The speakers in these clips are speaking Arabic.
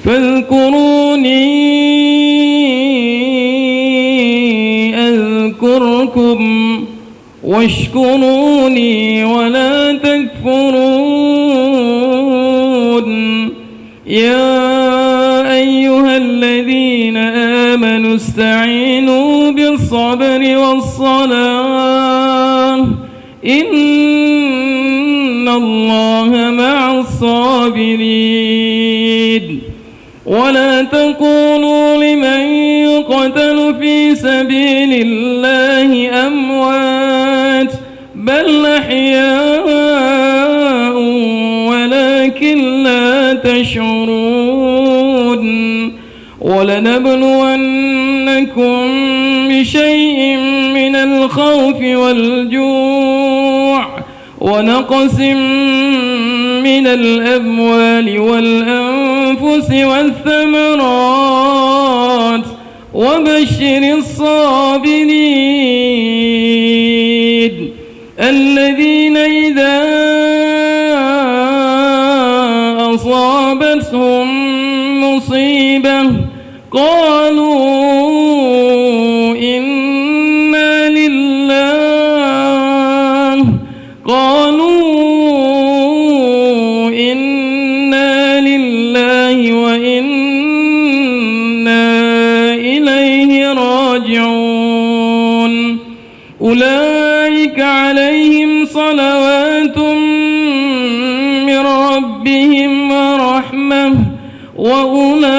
فاذكروني أذكركم واشكروني ولا تكفرون. يا أيها الذين آمنوا استعينوا بالصبر والصلاة إن الله مع الصابرين. ولا تقولوا لمن يقتل في سبيل الله أموات بل أحياء ولكن لا تشعرون. ولنبلونكم بشيء من الخوف والجوع ونقص من الأموال والأنفس والثمرات وبشر الصابرين الذين إذا أصابتهم مصيبة قالوا إنا لله وإنا إليه راجعون. أولئك عليهم صلوات من ربهم ورحمة وأولئك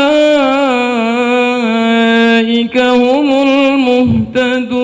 هم المهتدون.